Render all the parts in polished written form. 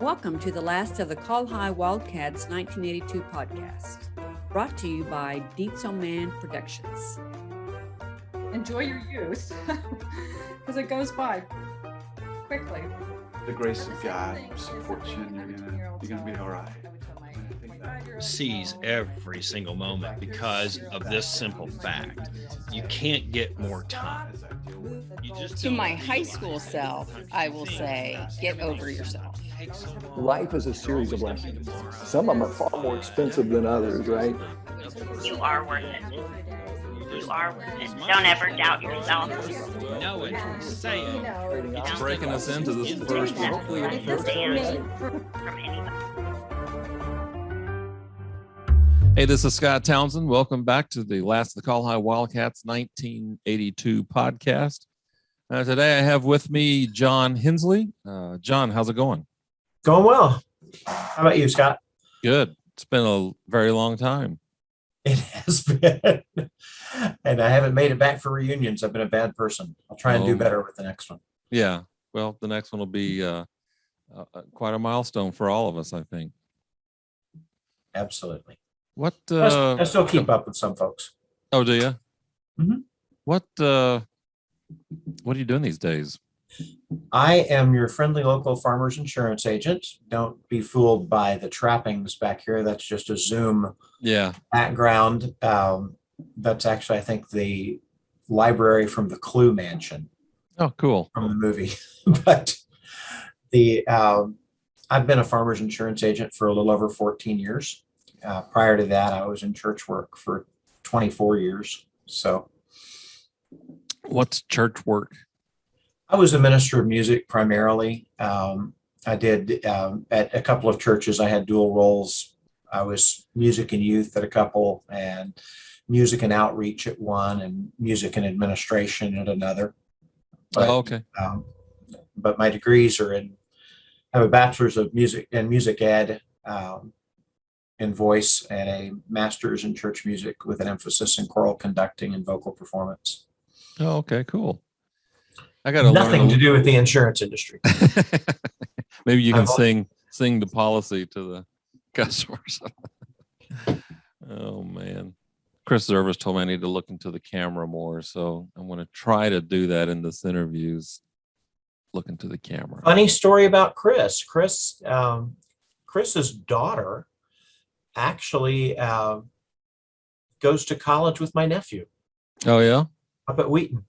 Welcome to the last of the Col-Hi Wildcats 1982 podcast, brought to you by Deets on Man Productions. Enjoy your youth, because it goes by quickly. The grace of God supports you, and you're gonna be all right. Seize every single moment because of this simple fact. You can't get more time. To my high school self, I will say, get over yourself. Life is a series of lessons. Some of them are far more expensive than others, right? You are worth it. You are worth it. Don't ever doubt yourself. Know it. Say it. It's breaking us into this first, hopefully the first from anybody. Hey, this is Scott Townsend. Welcome back to the last of the Col-Hi Wildcats 1982 podcast. Today I have with me John Hensley. John, how's it going? Going well. How about you, Scott? Good. It's been a very long time. It has been. And I haven't made it back for reunions. I've been a bad person. I'll try and do better with the next one. Yeah. Well, the next one will be quite a milestone for all of us, I think. Absolutely. What? I still keep up with some folks. Oh, do you? Mm-hmm. What are you doing these days? I am your friendly local farmers insurance agent. Don't be fooled by the trappings back here. That's just a Zoom background. That's actually, I think, the library from the Clue Mansion. Oh, cool. From the movie. But I've been a farmers insurance agent for a little over 14 years. Prior to that, I was in church work for 24 years. So, what's church work? I was a minister of music primarily. I did at a couple of churches. I had dual roles. I was music and youth at a couple, and music and outreach at one, and music and administration at another. But, okay. But my degrees are I have a bachelor's of music and music ed in voice, and a master's in church music with an emphasis in choral conducting and vocal performance. Oh, okay, cool. I got nothing to do with the insurance industry. Maybe you can sing the policy to the customers. Oh man, Chris Zervis told me I need to look into the camera more, so I'm going to try to do that in this interviews. Look into the camera. Funny story about Chris. Chris's daughter actually goes to college with my nephew. Oh yeah, up at Wheaton.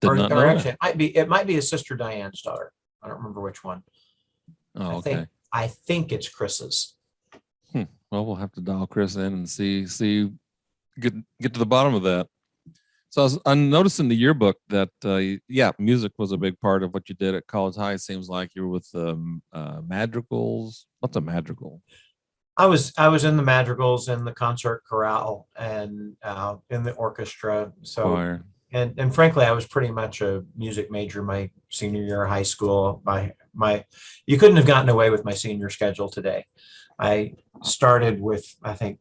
Or actually, it might be his sister Diane's daughter. I don't remember which one. Oh, okay. I think it's Chris's. Well, we'll have to dial Chris in and see get to the bottom of that. So I'm noticing the yearbook that music was a big part of what you did at College High. It seems like you were with madrigals. What's a madrigal? I was in the madrigals and the concert chorale and in the orchestra. So. Choir. And frankly, I was pretty much a music major my senior year of high school. You couldn't have gotten away with my senior schedule today. I started with, I think,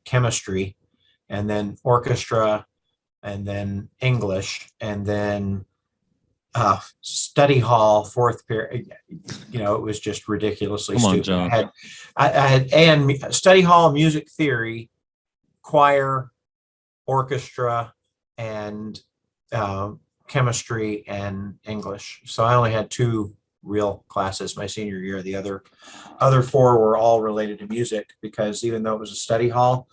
chemistry, and then orchestra, and then English, and then study hall, fourth period. It was just ridiculously stupid. John. I had study hall, music theory, choir, orchestra, and chemistry and English. So I only had 2 real classes my senior year. The other 4 were all related to music, because even though it was a study hall,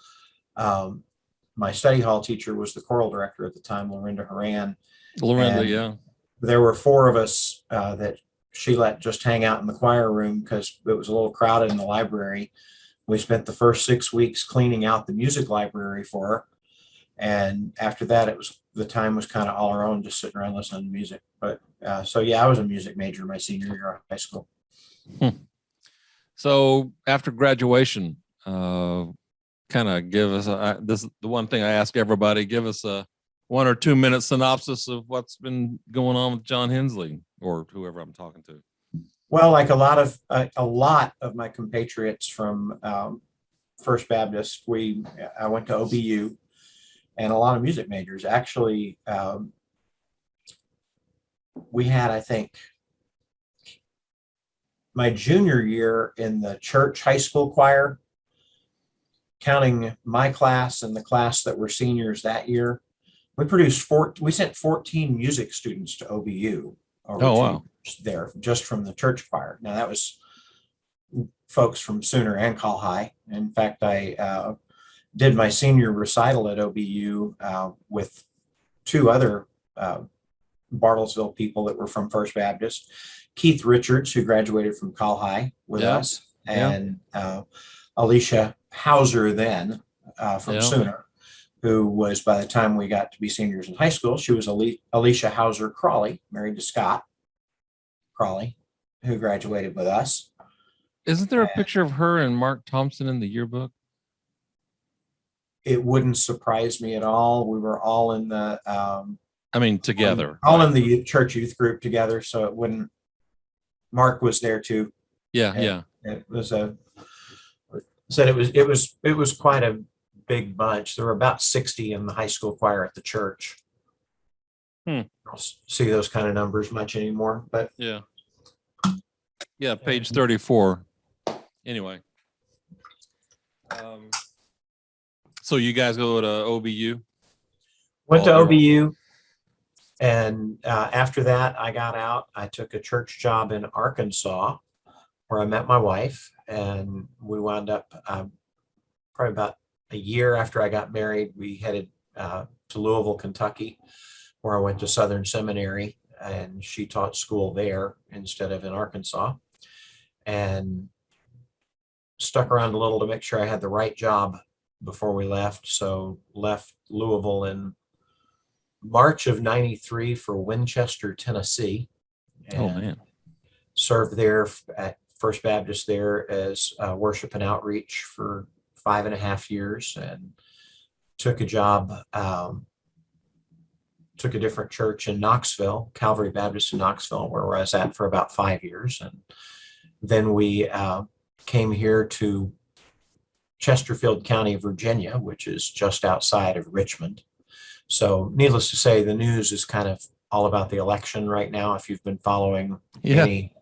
my study hall teacher was the choral director at the time, Lorinda Horan. Yeah. There were 4 of us that she let just hang out in the choir room because it was a little crowded in the library. We spent the first 6 weeks cleaning out the music library for her. And after that, the time was kind of all our own, just sitting around listening to music. But I was a music major my senior year of high school. So after graduation, kind of give us this is the one thing I ask everybody: give us a 1 or 2 minute synopsis of what's been going on with John Hensley or whoever I'm talking to. Well, like a lot of my compatriots from First Baptist, I went to OBU. And a lot of music majors. Actually, we had, I think, my junior year in the church high school choir, counting my class and the class that were seniors that year, we sent 14 music students to OBU. Oh, wow. There, just from the church choir. Now that was folks from Sooner and Col-Hi. In fact, I did my senior recital at OBU with two other Bartlesville people that were from First Baptist, Keith Richards, who graduated from Col-Hi with us, and Alicia Hauser then from Sooner, who was, by the time we got to be seniors in high school, she was Alicia Hauser Crawley, married to Scott Crawley, who graduated with us. Isn't there a picture of her and Mark Thompson in the yearbook? It wouldn't surprise me at all. We were all in the together, all in the church youth group together, so it wouldn't. Mark was there too. Yeah. It was it was quite a big bunch. There were about 60 in the high school choir at the church. I don't see those kind of numbers much anymore, but page 34. Anyway, so you guys go to OBU? Went to OBU, and after that, I got out. I took a church job in Arkansas, where I met my wife, and we wound up probably about a year after I got married. We headed to Louisville, Kentucky, where I went to Southern Seminary, and she taught school there instead of in Arkansas, and stuck around a little to make sure I had the right job before we left. So left Louisville in March of '93 for Winchester, Tennessee. And served there at First Baptist there as worship and outreach for 5.5 years, and took a job, took a different church in Knoxville, Calvary Baptist in Knoxville, where I was at for about 5 years. And then we came here to Chesterfield County, Virginia, which is just outside of Richmond. So needless to say, the news is kind of all about the election right now. If you've been following any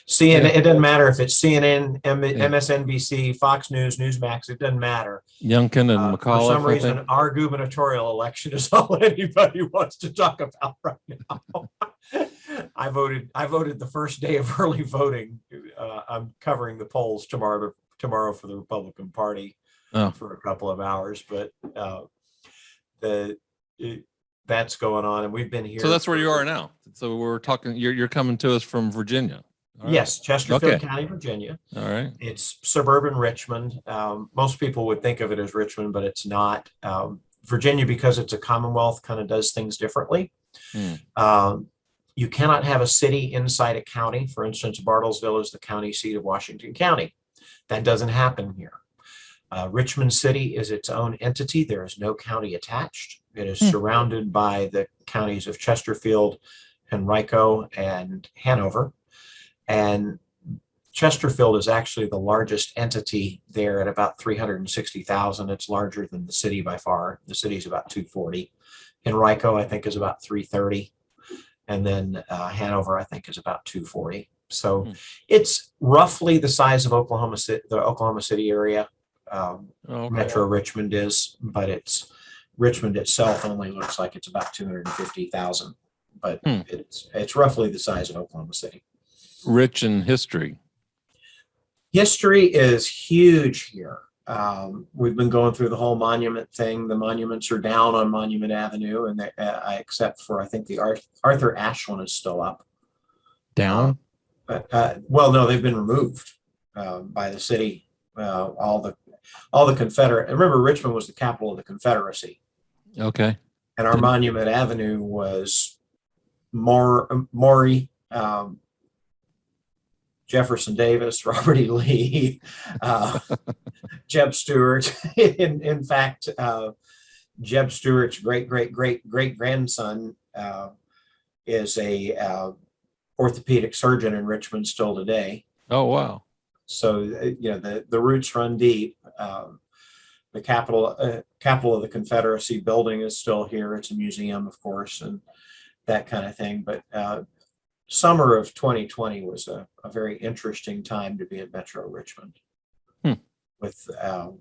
CNN, it doesn't matter if it's CNN, MSNBC, Fox News, Newsmax, it doesn't matter. Youngkin and McCullough. For some reason, our gubernatorial election is all anybody wants to talk about right now. I voted the first day of early voting. I'm covering the polls tomorrow for the Republican Party for a couple of hours, but that's going on, and we've been here. So that's where you are now. So we're talking. You're coming to us from Virginia. Yes, Chesterfield County, Virginia. All right. It's suburban Richmond. Most people would think of it as Richmond, but it's not. Virginia, because it's a Commonwealth, kind of does things differently. You cannot have a city inside a county. For instance, Bartlesville is the county seat of Washington County. That doesn't happen here. Richmond City is its own entity. There is no county attached. It is surrounded by the counties of Chesterfield, Henrico, and Hanover. And Chesterfield is actually the largest entity there at about 360,000. It's larger than the city by far. The city is about 240. Henrico, I think, is about 330. And then Hanover, I think, is about 240. So it's roughly the size of Oklahoma City, the Oklahoma City area. Metro Richmond is, but Richmond itself only looks like it's about 250,000, but it's roughly the size of Oklahoma City. Rich in history. History is huge here. We've been going through the whole monument thing. The monuments are down on Monument Avenue, and except for, I think, the Arthur Ashe one is still up. Down? Well, no, they've been removed by the city. All the Confederate. Remember, Richmond was the capital of the Confederacy. Okay. And our Monument Avenue was Maury, Jefferson Davis, Robert E. Lee, Jeb Stuart. In fact, Jeb Stuart's great grandson is a orthopedic surgeon in Richmond still today. Oh, wow. So the roots run deep. The capital of the Confederacy building is still here. It's a museum, of course, and that kind of thing. But summer of 2020 was a very interesting time to be in Metro Richmond. With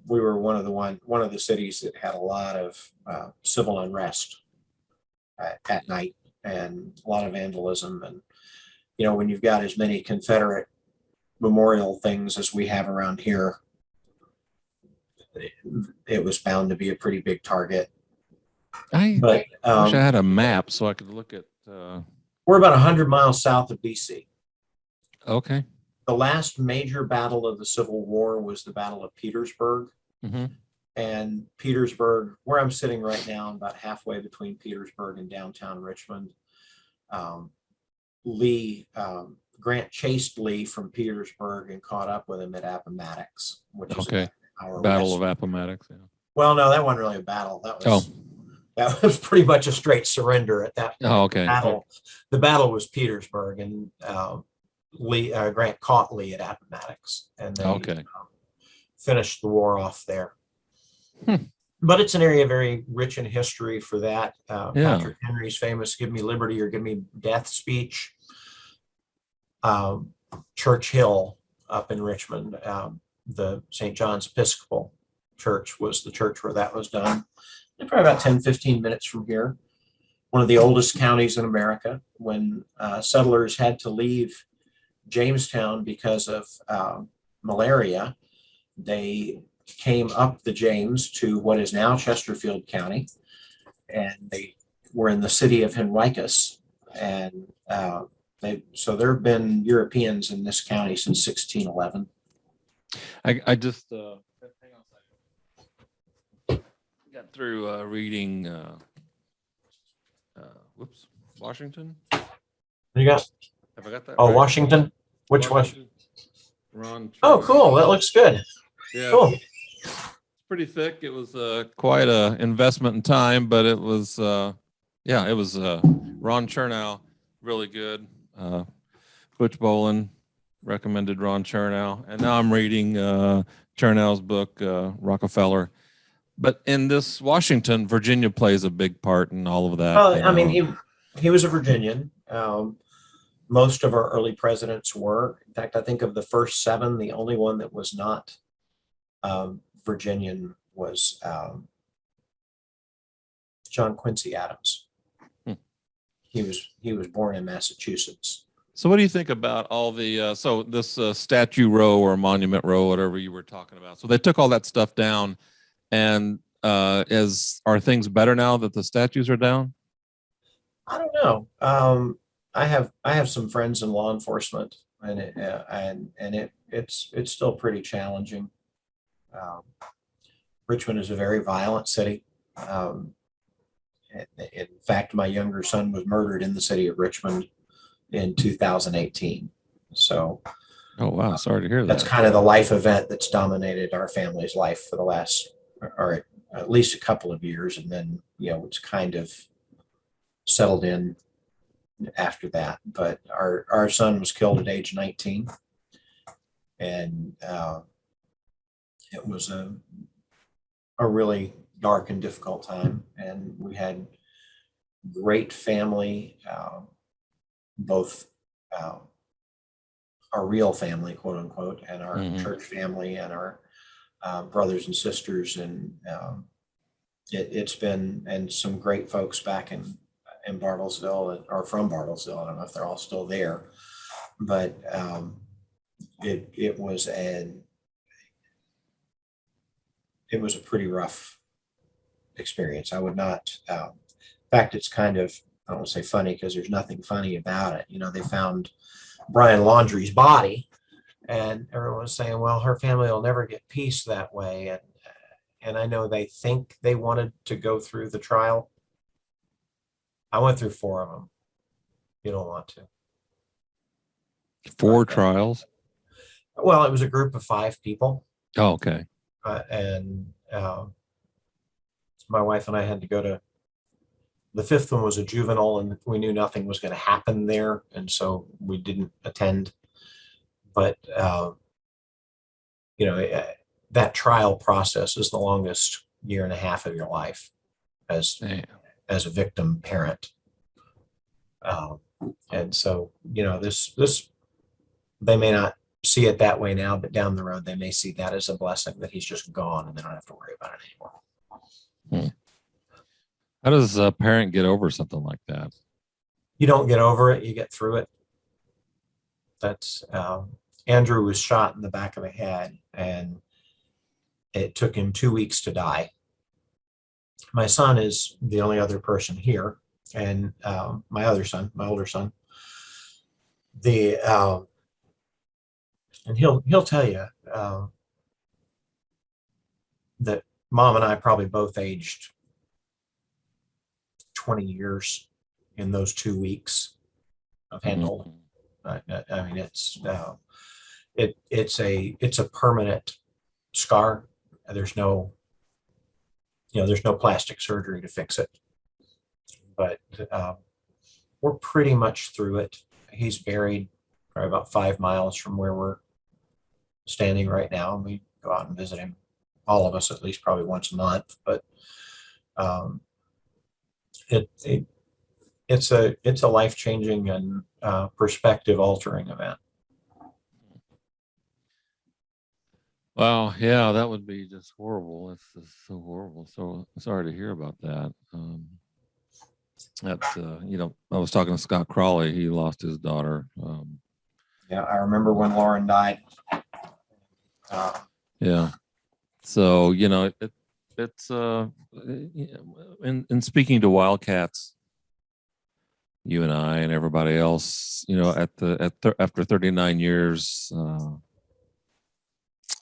we were one of the cities that had a lot of civil unrest at night, and a lot of vandalism. And when you've got as many Confederate memorial things as we have around here, it was bound to be a pretty big target. I But wish I had a map so I could look at. We're about 100 miles south of BC. Okay. The last major battle of the Civil War was the Battle of Petersburg. Mm-hmm. And Petersburg, where I'm sitting right now, I'm about halfway between Petersburg and downtown Richmond. Grant chased Lee from Petersburg and caught up with him at Appomattox, which is our Battle west. of Appomattox. Yeah. Well, no, that wasn't really a battle. That was pretty much a straight surrender at that point. Oh, okay. Battle. The battle was Petersburg, and Grant caught Lee at Appomattox, and they finished the war off there. But it's an area very rich in history for that. Patrick Henry's famous "Give me liberty or give me death" speech. Church Hill up in Richmond, the St. John's Episcopal Church was the church where that was done. And probably about 10-15 minutes from here. One of the oldest counties in America. When settlers had to leave Jamestown because of malaria, they came up the James to what is now Chesterfield County, and they were in the city of Henwicus. And so there have been Europeans in this county since 1611. I just hang on a second. Got through reading Washington. You got? Have I got that? Oh, right? Washington. Which Washington? Ron. Oh, cool. That looks good. Yeah. Cool. It's pretty thick. It was quite a investment in time, but it was Ron Chernow, really good. Butch Bolin recommended Ron Chernow, and now I'm reading Chernow's book, Rockefeller. But in this Washington, Virginia plays a big part in all of that. Well, I mean, he was a Virginian. Most of our early presidents were. In fact, I think of the first 7, the only one that was not Virginian was John Quincy Adams. He was born in Massachusetts. So what do you think about all the this Statue Row or Monument Row, whatever you were talking about? So they took all that stuff down, and are things better now that the statues are down? I don't know. I have some friends in law enforcement, and it's still pretty challenging. Richmond is a very violent city. In fact, my younger son was murdered in the city of Richmond in 2018. So, oh wow, sorry to hear that. That's kind of the life event that's dominated our family's life for the last, or at least a couple of years, and then it's kind of settled in after that. But our son was killed at age 19, and it was a really dark and difficult time. And we had great family, both our real family, quote unquote, and our church family, and our brothers and sisters, and it's been, and some great folks back in Bartlesville, or from Bartlesville. I don't know if they're all still there, but it was a pretty rough experience. I would not. In fact, it's kind of, I don't want to say funny, because there's nothing funny about it. They found Brian Laundrie's body, and everyone was saying, well, her family will never get peace that way. And I know they think they wanted to go through the trial. I went through 4 of them. You don't want to. 4 trials? Well, it was a group of 5 people. Oh, okay. And my wife and I had to go to, the 5th one was a juvenile, and we knew nothing was going to happen there, and so we didn't attend. But that trial process is the longest 1.5 years of your life as a victim parent. And so, this they may not see it that way now, but down the road they may see that as a blessing that he's just gone and they don't have to worry about it anymore. How does a parent get over something like that? You don't get over it, you get through it. That's Andrew was shot in the back of the head, and it took him 2 weeks to die. My son is the only other person here, and my older son, and he'll tell you that Mom and I probably both aged 20 years in those 2 weeks of handholding. I mean, it's a permanent scar. There's no plastic surgery to fix it, but we're pretty much through it. He's buried probably about 5 miles from where we're standing right now, and we go out and visit him, all of us, at least probably once a month. But it's a life-changing and perspective-altering event. Wow, yeah, that would be just horrible. It's just so horrible. So sorry to hear about that. I was talking to Scott Crawley. He lost his daughter. Yeah, I remember when Lauren died. Yeah. So, it's in speaking to Wildcats, you and I and everybody else, after 39 years,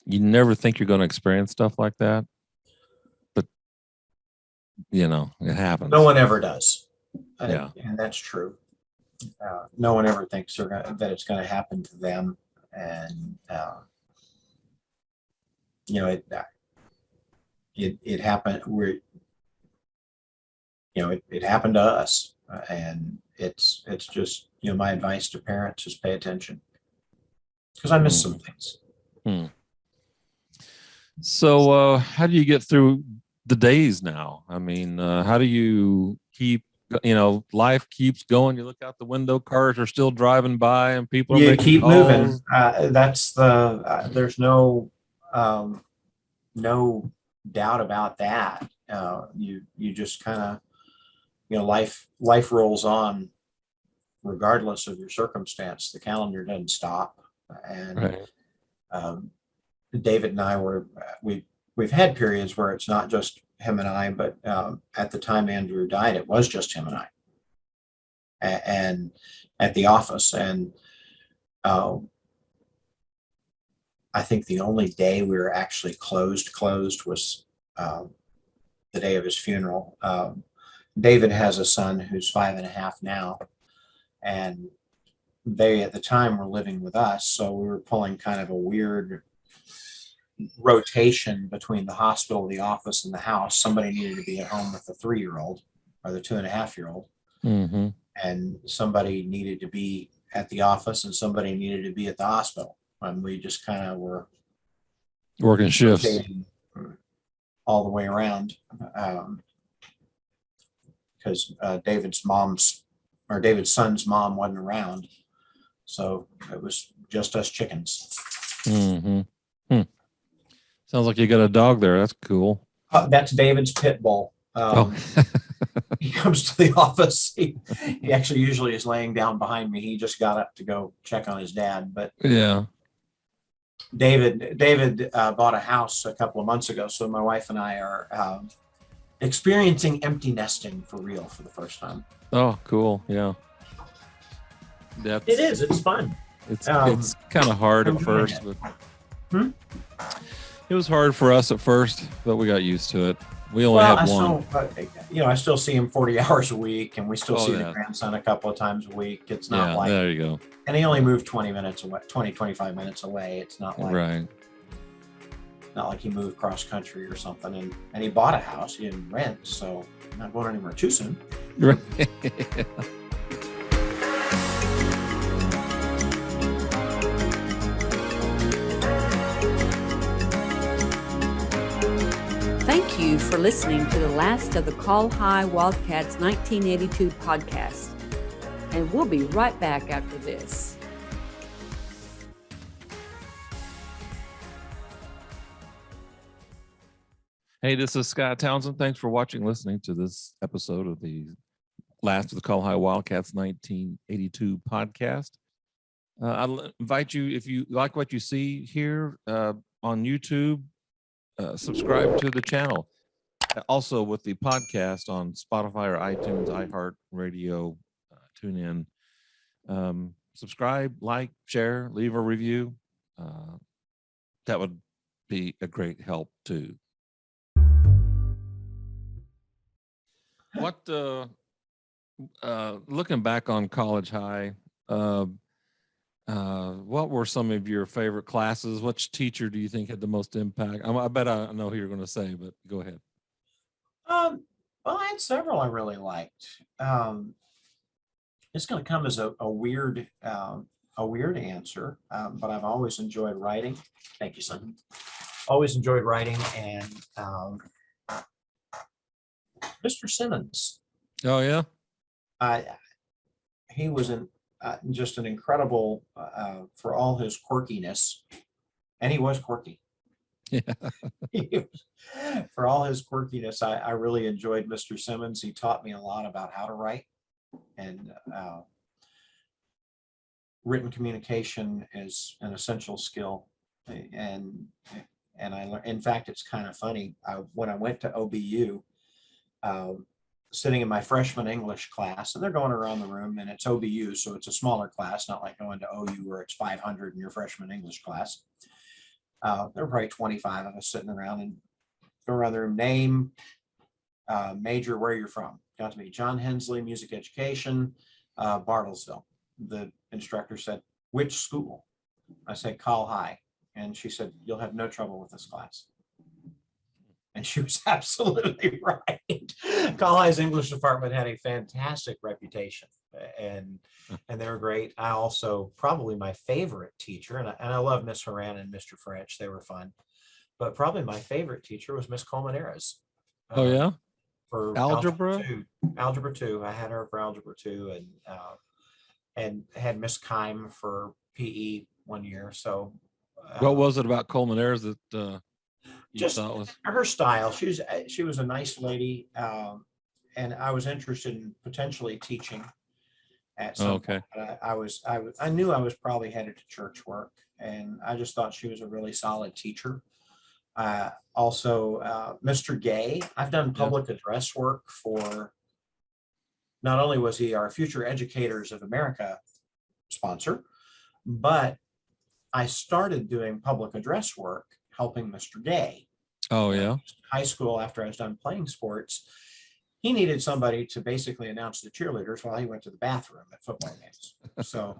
you never think you're going to experience stuff like that, but it happens. No one ever does. Yeah. And that's true. No one ever thinks that it's going to happen to them. And, it happened it happened to us, and it's just, my advice to parents is pay attention, because I miss some things. So how do you get through the days now? I mean, how do you keep, life keeps going. You look out the window, cars are still driving by, and people are keep calls. moving. That's there's no doubt about that. You just kind of, life rolls on regardless of your circumstance. The calendar doesn't stop. And right. David and I we've had periods where it's not just him and I, but at the time Andrew died, it was just him and I, and at the office. And I think the only day we were actually closed was the day of his funeral. David has a son who's 5.5 now, and they at the time were living with us, so we were pulling kind of a weird rotation between the hospital, the office, and the house. Somebody needed to be at home with the 3-year-old or the 2.5-year-old, and somebody needed to be at the office, and somebody needed to be at the hospital. And we just kind of were working shifts all the way around, because David's son's mom wasn't around, so it was just us chickens. Sounds like you got a dog there. That's cool. That's David's pit bull. He comes to the office. He actually usually is laying down behind me. He just got up to go check on his dad. But yeah, David bought a house a couple of months ago, so my wife and I are experiencing empty nesting for real for the first time. Oh, cool. Yeah, it is. It's fun. It's kind of hard at first, but it was hard for us at first, but we got used to it. We only have one. I still see him 40 hours a week, and we still see the grandson a couple of times a week. It's not like, there you go. And he only moved 25 minutes away. It's not like, not like he moved cross country or something. And he bought a house. He didn't rent, so I'm not going anywhere too soon. Right. Thank you for listening to the last of the Col-Hi Wildcats 1982 podcast. and we'll be right back after this. Hey, this is Scott Townsend. Thanks for watching and listening to this episode of the last of the Col-Hi Wildcats 1982 podcast. I'll invite you, if you like what you see here on YouTube, subscribe to the channel. Also with the podcast on Spotify or iTunes, iHeartRadio, TuneIn. Subscribe, like, share, leave a review. That would be a great help too. What looking back on College High, what were some of your favorite classes? Which teacher do you think had the most impact? I bet I know who you're going to say, but go ahead. Well, I had several I really liked. It's going to come as a weird answer, but I've always enjoyed writing. Thank you, son. Always enjoyed writing, and Mr. Simmons. Oh yeah. He was just an incredible for all his quirkiness, and he was quirky. Yeah. For all his quirkiness, I really enjoyed Mr. Simmons. He taught me a lot about how to write, and written communication is an essential skill. And I learned, in fact, it's kind of funny. When I went to OBU, sitting in my freshman English class, and they're going around the room, and it's OBU, so it's a smaller class, not like going to OU where it's 500 in your freshman English class. There were probably 25 of us sitting around, and go around the room, name, major, where you're from. Got to be John Hensley, music education, Bartlesville. The instructor said, which school? I said, Col-Hi. And she said, you'll have no trouble with this class. And she was absolutely right. Col-Hi's English department had a fantastic reputation, and they were great. I also, probably my favorite teacher, and I love Miss Horan and Mr. French, they were fun, but probably my favorite teacher was Miss Colmenares. Oh yeah. For algebra 2. I had her for algebra 2, and had Miss Kime for PE one year. So what was it about Colmenares that you just thought was her style? She was a nice lady, and I was interested in potentially teaching at some okay. point. I knew I was probably headed to church work, and I just thought she was a really solid teacher. Also, Mr. Gay, I've done public address work for, not only was he our Future Educators of America sponsor, but I started doing public address work helping Mr. Gay. Oh yeah. High school, after I was done playing sports, he needed somebody to basically announce the cheerleaders while he went to the bathroom at football games. So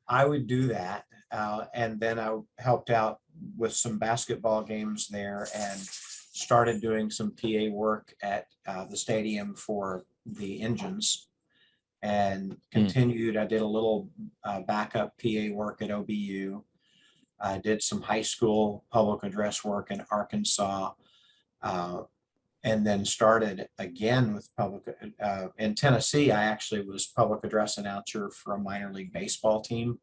I would do that. And then I helped out with some basketball games there, and started doing some PA work at the stadium for the engines, and continued. I did a little backup PA work at OBU. I did some high school public address work in Arkansas, and then started again with in Tennessee. I actually was public address announcer for a minor league baseball team.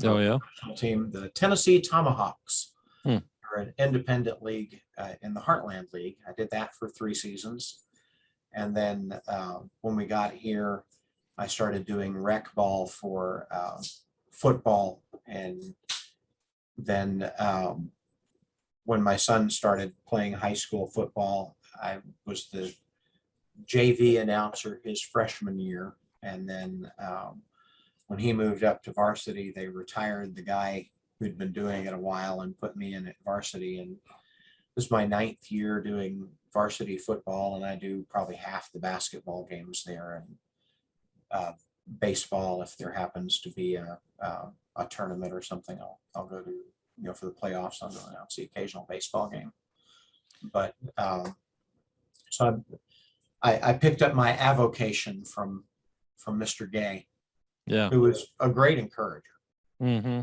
Oh yeah. Team, the Tennessee Tomahawks, are an independent league in the Heartland League. I did that for 3 seasons, and then when we got here, I started doing rec ball for football, and then when my son started playing high school football, I was the JV announcer his freshman year, and then when he moved up to varsity, they retired the guy who'd been doing it a while and put me in at varsity. And this is my 9th year doing varsity football, and I do probably half the basketball games there, and baseball, if there happens to be a tournament or something, I'll go to, for the playoffs, I'll go announce the occasional baseball game. But so I picked up my avocation from Mr. Gay. Yeah. Who was a great encourager. Mm-hmm.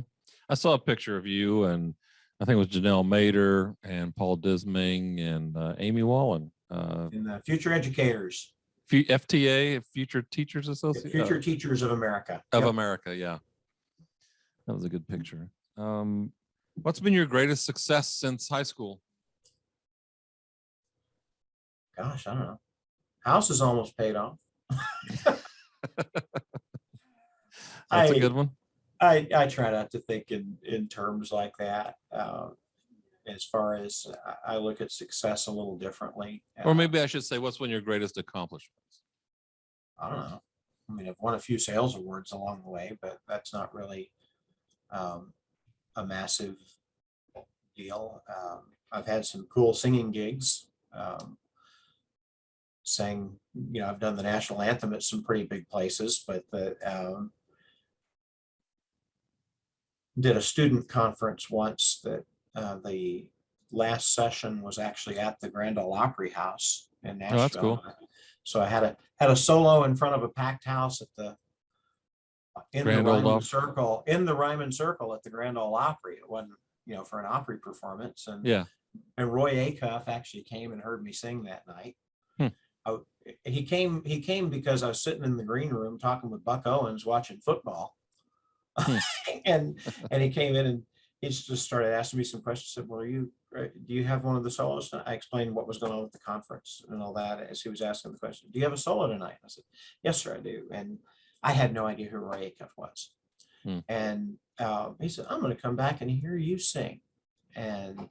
I saw a picture of you, and I think it was Janelle Mader and Paul Disming and Amy Wallen. In the Future Educators. FTA, Future Teachers Association. Future Teachers of America. Of Yep. America, yeah. That was a good picture. What's been your greatest success since high school? Gosh, I don't know. House is almost paid off. That's a good one. I try not to think in terms like that. As far as I look at success a little differently. Or maybe I should say, what's one of your greatest accomplishments? I don't know. I mean, I've won a few sales awards along the way, but that's not really a massive deal. I've had some cool singing gigs. Sang, I've done the national anthem at some pretty big places, but did a student conference once that the last session was actually at the Grand Ole Opry House in Nashville. Oh, that's cool. So I had a solo in front of a packed house in the Ryman Circle at the Grand Ole Opry. It wasn't, for an Opry performance. And Roy Acuff actually came and heard me sing that night. He came because I was sitting in the green room talking with Buck Owens watching football. and he came in and he just started asking me some questions. Said, well, do you have one of the solos? And I explained what was going on with the conference and all that as he was asking the question. Do you have a solo tonight? I said, yes, sir, I do. And I had no idea who Roy Acuff was. And he said, I'm going to come back and hear you sing. And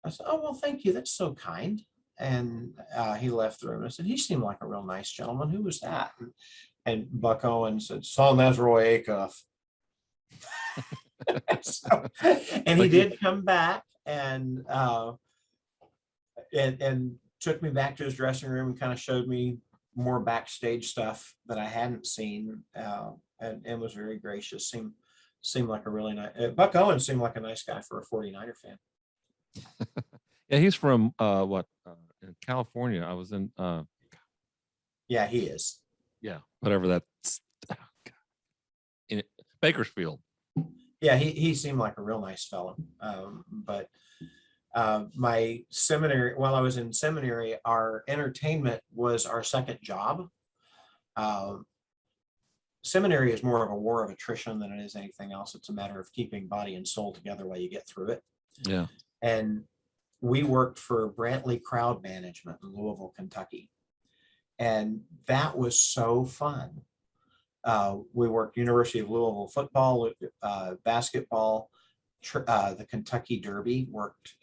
I said, oh, well, thank you. That's so kind. And he left the room. And I said, he seemed like a real nice gentleman. Who was that? And Buck Owens said, son, that's Roy Acuff. And he did come back and took me back to his dressing room and kind of showed me more backstage stuff that I hadn't seen, and was very gracious. Seemed like a really nice Buck Owens seemed like a nice guy for a 49er fan. Yeah, he's from in California. I was in yeah, he is. Yeah, whatever that's in Bakersfield. Yeah, he seemed like a real nice fellow. But my seminary, while I was in seminary, our entertainment was our second job. Seminary is more of a war of attrition than it is anything else. It's a matter of keeping body and soul together while you get through it. Yeah. And we worked for Brantley Crowd Management in Louisville, Kentucky. And that was so fun. We worked University of Louisville football, basketball, the Kentucky Derby, worked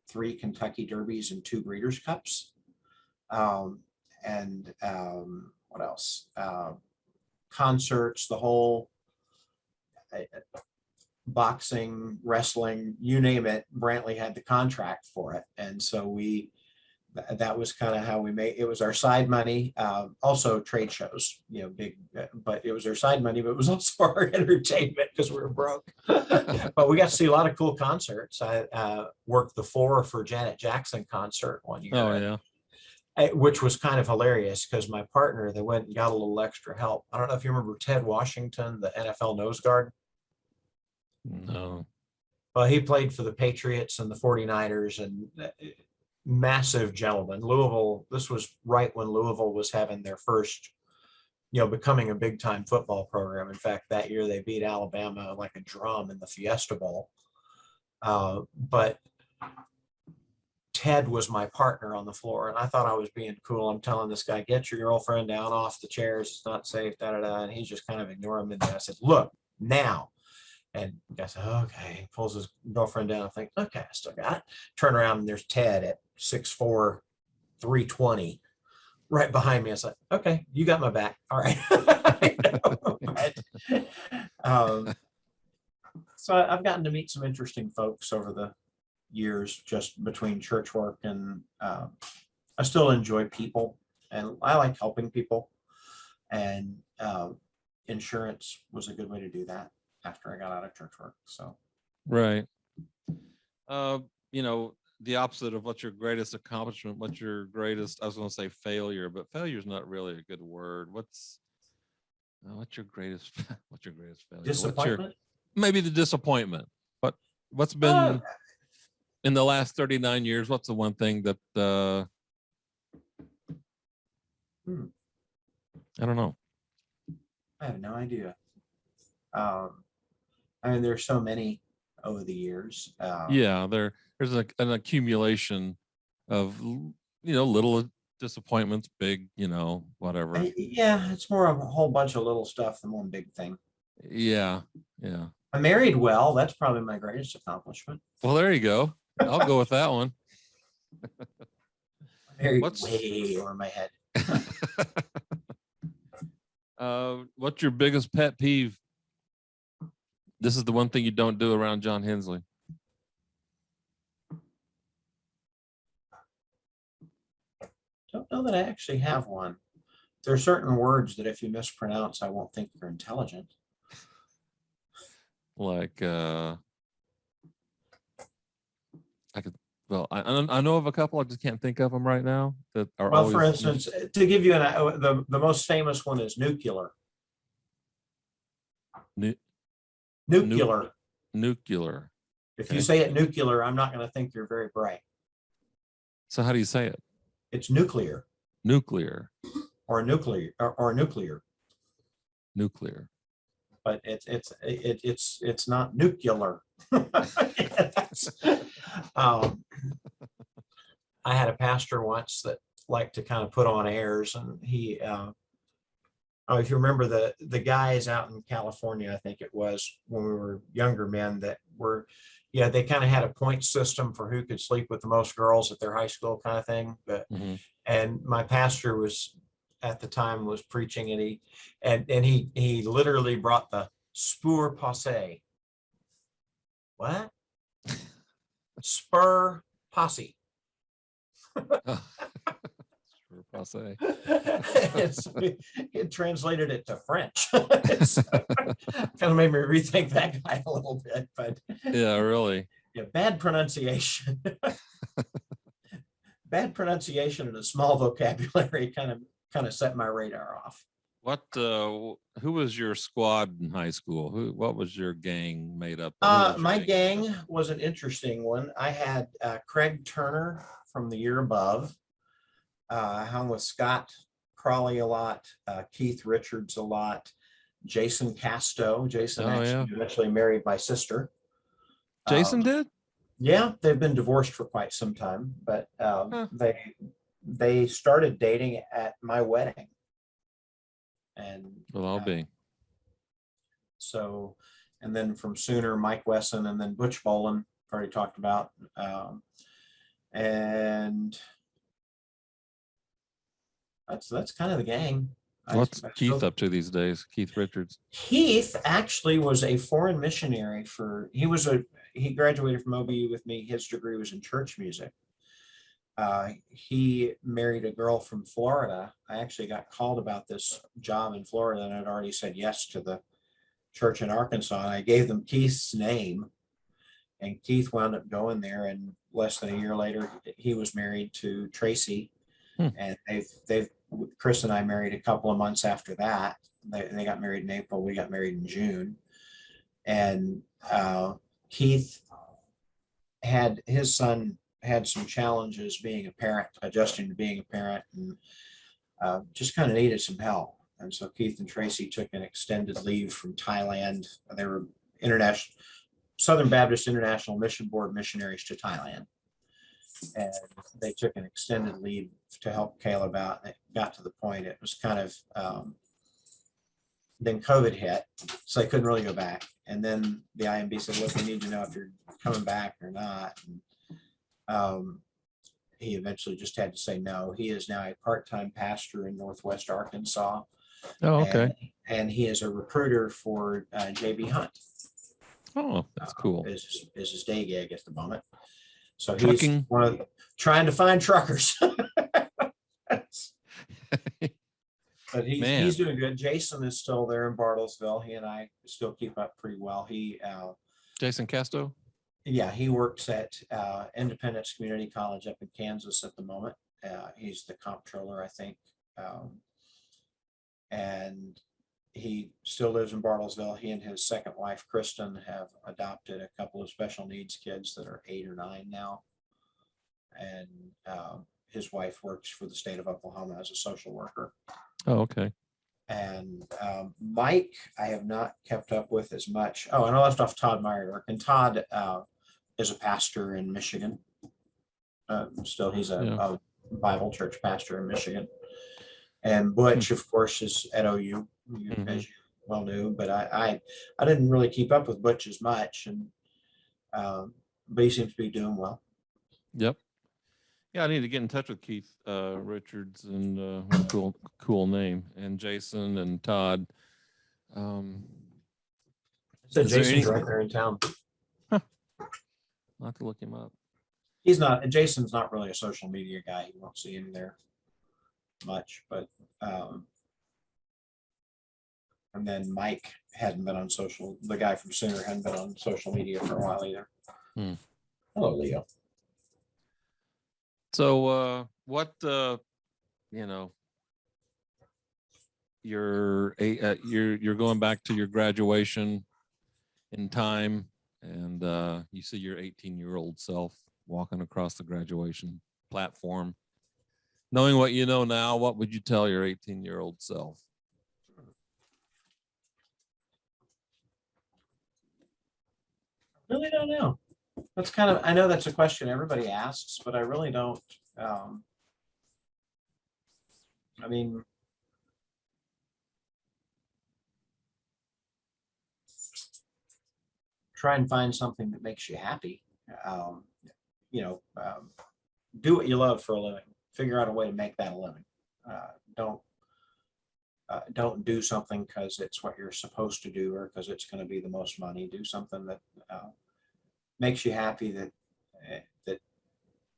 3 Kentucky Derbies and 2 Breeders' Cups. And what else? Concerts, the whole boxing, wrestling, you name it, Brantley had the contract for it. And so that was kind of how we made it. Was our side money. Also trade shows, big, but it was our side money, but it was also our entertainment because we were broke. But we got to see a lot of cool concerts. I worked the floor for Janet Jackson concert one year. Oh, yeah. Which was kind of hilarious because my partner, they went and got a little extra help. I don't know if you remember Ted Washington, the NFL nose guard. No. Well, he played for the Patriots and the 49ers and massive gentleman. Louisville, this was right when Louisville was having their first, becoming a big time football program. In fact, that year they beat Alabama like a drum in the Fiesta Bowl. But Ted was my partner on the floor, and I thought I was being cool. I'm telling this guy, get your girlfriend down off the chairs. It's not safe, And he's just kind of ignoring me. And I said, look, now. And I said, okay. He pulls his girlfriend down. I think, okay, I still got it. Turn around, and there's Ted at 6'4", 320, right behind me. I was like, okay, you got my back. All right. So I've gotten to meet some interesting folks over the years, just between church work and I still enjoy people, and I like helping people, and insurance was a good way to do that after I got out of church work. So right. The opposite of what's your greatest accomplishment, what's your greatest, I was going to say failure, but failure is not really a good word. What's your greatest failure? Disappointment? Maybe the disappointment, but what's been in the last 39 years, what's the one thing that I don't know. I have no idea. I mean, there's so many over the years. Yeah, there's an accumulation of little disappointments, big, whatever. Yeah, it's more of a whole bunch of little stuff than one big thing. Yeah. I married well. That's probably my greatest accomplishment. Well, there you go. I'll go with that one. I married way over my head. What's your biggest pet peeve? This is the one thing you don't do around John Hensley. Don't know that I actually have one. There are certain words that if you mispronounce, I won't think you're intelligent. Like, I know of a couple. I just can't think of them right now. That are well, for instance, to give you the most famous one is nuclear. Nuclear. Nuclear. If you say it nuclear, I'm not going to think you're very bright. So how do you say it? It's nuclear. Nuclear. Or nuclear. Or nuclear. Nuclear. But it's not nuclear. I had a pastor once that liked to kind of put on airs, and he if you remember the guys out in California, I think it was when we were younger men that were, they kind of had a point system for who could sleep with the most girls at their high school kind of thing. But and my pastor was at the time was preaching, and he literally brought the spur posse. What? Spur posse. Posse. It translated it to French. Kind of made me rethink that guy a little bit, but yeah, really. Yeah, bad pronunciation. Bad pronunciation and a small vocabulary kind of set my radar off. Who was your squad in high school? What was your gang made up of? My gang was an interesting one. I had Craig Turner from the year above. I hung with Scott Crawley a lot, Keith Richards a lot, Jason Casto. Jason eventually married my sister. Jason did? Yeah, they've been divorced for quite some time, but they started dating at my wedding. And well, I'll be. So, and then from Sooner, Mike Wesson, and then Butch Bolin, already talked about. And that's kind of the gang. What's Keith up to these days? Keith Richards. Keith actually was a foreign missionary he graduated from OBU with me. His degree was in church music. He married a girl from Florida. I actually got called about this job in Florida, and I'd already said yes to the church in Arkansas. And I gave them Keith's name, and Keith wound up going there. And less than a year later, he was married to Tracy. And Chris and I married a couple of months after that. They got married in April. We got married in June. And Keith his son had some challenges being a parent, adjusting to being a parent, and just kind of needed some help. And so Keith and Tracy took an extended leave from Thailand. They were Southern Baptist International Mission Board missionaries to Thailand. And they took an extended leave to help Caleb out. It got to the point, it was kind of, then COVID hit, so they couldn't really go back. And then the IMB said, look, we need to know if you're coming back or not. And he eventually just had to say no. He is now a part-time pastor in Northwest Arkansas. Oh, okay. And he is a recruiter for JB Hunt. Oh, that's cool. Is his day gig at the moment. So Trucking. he's trying to find truckers. But he's doing good. Jason is still there in Bartlesville. He and I still keep up pretty well. Jason Casto? Yeah, he works at Independence Community College up in Kansas at the moment. He's the comptroller, I think. And he still lives in Bartlesville. He and his second wife, Kristen, have adopted a couple of special needs kids that are 8 or 9 now. And his wife works for the state of Oklahoma as a social worker. Oh, okay. And Mike, I have not kept up with as much. Oh, and I left off Todd Meyer. And Todd is a pastor in Michigan. Still, he's a Bible church pastor in Michigan. And Butch, of course, is at OU, as you well knew. But I didn't really keep up with Butch as much, and but he seems to be doing well. Yep. Yeah, I need to get in touch with Keith Richards, and what a cool name, and Jason and Todd. So Jason's right there in town. I'll have to look him up. He's not. Jason's not really a social media guy. You won't see him there much, but and then Mike hadn't been on social. The guy from Sooner hadn't been on social media for a while either. Hello, Leo. So what you're going back to your graduation in time, and you see your 18-year-old self walking across the graduation platform. Knowing what you know now, what would you tell your 18-year-old self? Really don't know. That's kind of, I know that's a question everybody asks, but I really don't. I mean, try and find something that makes you happy. Do what you love for a living. Figure out a way to make that a living. Don't do something because it's what you're supposed to do or because it's going to be the most money. Do something that makes you happy, that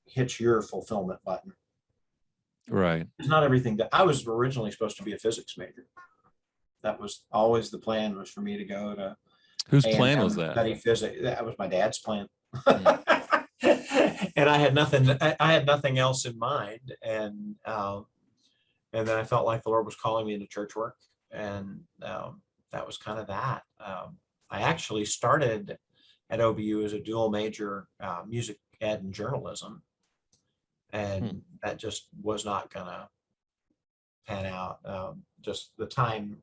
hits your fulfillment button. Right. It's not everything that I was originally supposed to be a physics major. That was always the plan, was for me to go to. Whose plan was that? Study physics. That was my dad's plan. And I had nothing else in mind. And then I felt like the Lord was calling me into church work. And that was kind of that. I actually started at OBU as a dual major, music ed and journalism. And that just was not gonna pan out. Just the time,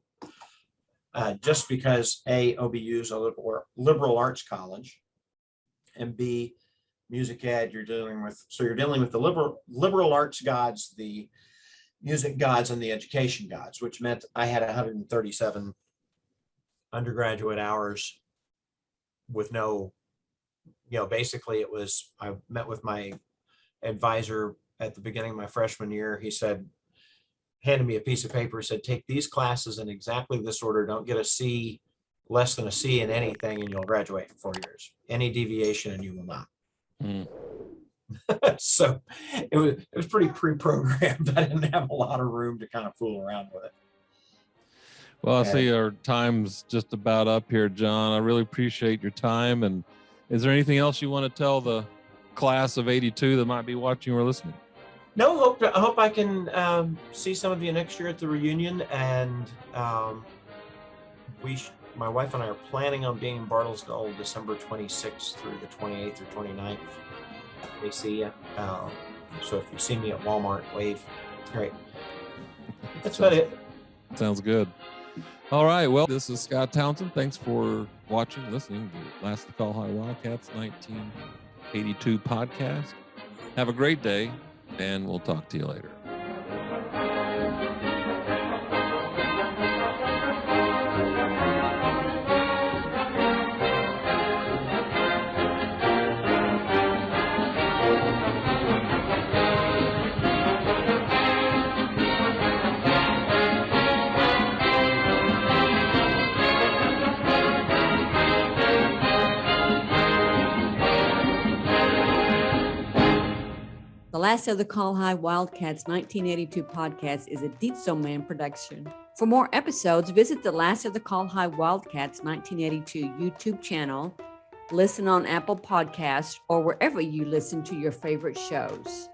just because A, OBU is a liberal arts college, and B, music ed, you're dealing with the liberal arts gods, the music gods, and the education gods, which meant I had 137 undergraduate hours with no, basically it was, I met with my advisor at the beginning of my freshman year. He said, handed me a piece of paper, said, take these classes in exactly this order. Don't get a C, less than a C in anything, and you'll graduate in 4 years. Any deviation and you will not. So it was pretty pre-programmed. I didn't have a lot of room to kind of fool around with it. Well, I see our time's just about up here, John. I really appreciate your time. And is there anything else you want to tell the class of 82 that might be watching or listening? No, I hope I can see some of you next year at the reunion. And my wife and I are planning on being in Bartlesville December 26th through the 28th or 29th. They see you. So if you see me at Walmart, wave. Great. That's about it. Sounds good. All right. Well, this is Scott Townsend. Thanks for watching, listening to Last of the Col-Hi Wildcats 1982 podcast. Have a great day, and we'll talk to you later. The Last of the Col-Hi Wildcats 1982 podcast is a Dietzel Man production. For more episodes, visit the Last of the Col-Hi Wildcats 1982 YouTube channel, listen on Apple Podcasts, or wherever you listen to your favorite shows.